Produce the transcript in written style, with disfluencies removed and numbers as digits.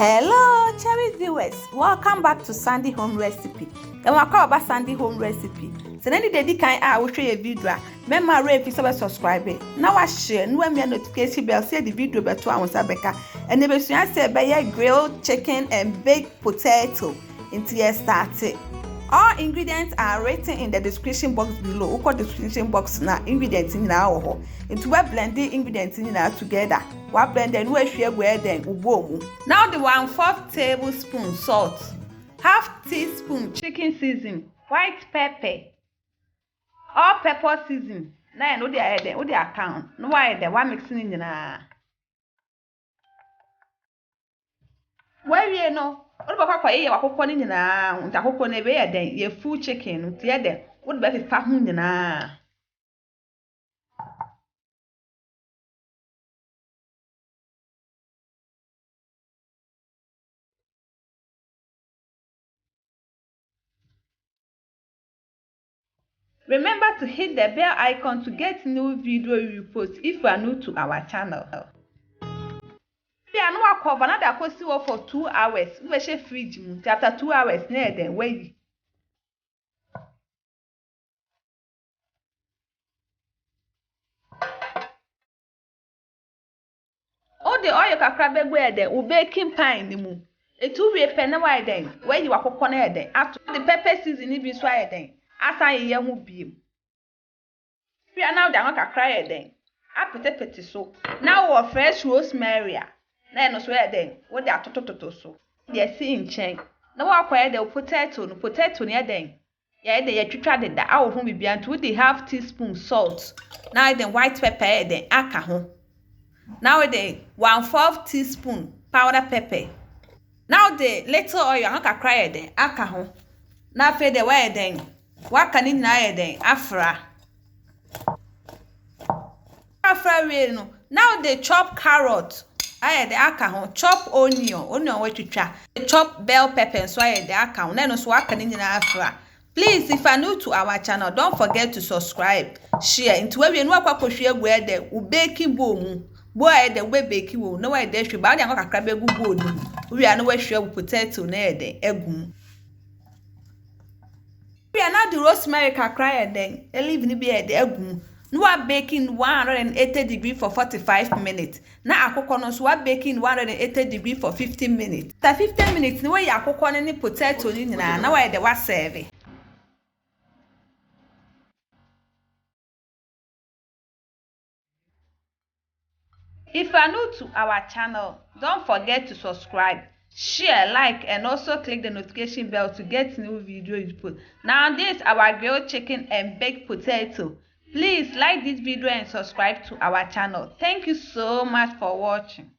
Hello, cherry viewers. Welcome back to Sandy Home Recipe. And we'll call about Sandy Home Recipe. So, any day I will show you a video. Remember, if you subscribe, now I share. No one notification bell. See the video better on Sabeka. And the best say by grilled chicken and baked potato. Into your started. All ingredients are written in the description box below. Look at the description box now. Ingredients in our into we blend the ingredients in together. We blend and we share where then ubomu. Now the 1/4 tablespoon salt, 1/2 teaspoon chicken seasoning, white pepper, all pepper seasoning. Now no dey add o dey account. No why dey one mixing in na. Where you know? What about kwa ye wakokɔ ne nyinaa ntakokɔ na ebe yɛ den ye full chicken nti yɛ den wo de be fifa ho nyinaa. Remember to hit the bell icon to get new video we post if you are new to our channel. We are now cover na da kosi wo for 2 hours. We share fridge mu after 2 hours na yɛ den wey. All the oil kakra begu eden u baking pan ni mu etu we pe na wa eden we yi wakokɔ na eden after the pepper seasoning bi so eden asa ye ho biem we now da ho kakra eden apetepete so now wo fresh rosemary na no so eden wo de atotototo so de si nchen na wa kwa eden potato ni eden ya eden ya twitwa de da awo ho bibia nto we 1/2 teaspoon salt na eden white pepper eden aka ho. Now the 1/4 teaspoon powder pepper. Now the little oil anka cry den aka ho. Na fe the way den waka ni na den afra. Afra we no. Now the chop carrot. Aye the aka ho. Chop onion we twitwa. Chop bell pepper so aye the aka ho. Na no so waka ni na afra. Please, if you are new to our channel, don't forget to subscribe, share. Into where we know akwakohwe egu e de u baking bowl mu. Boy the we bake wo no why dey hwe ba dey kakra be gu bowl no we are no we hwe potato na e dey egum we are now the rosemary kakra e dey leave ni be e dey egum no wa baking 180 degree for 45 minutes na akokɔ no so wa baking 180 degree for 15 minutes after 15 minutes ni we akokɔ ni potato ni nyina na why dey wa serve. If you are new to our channel, don't forget to subscribe, share, like, and also click the notification bell to get new videos put. Now this our grilled chicken and baked potato. Please like this video and subscribe to our channel. Thank you so much for watching.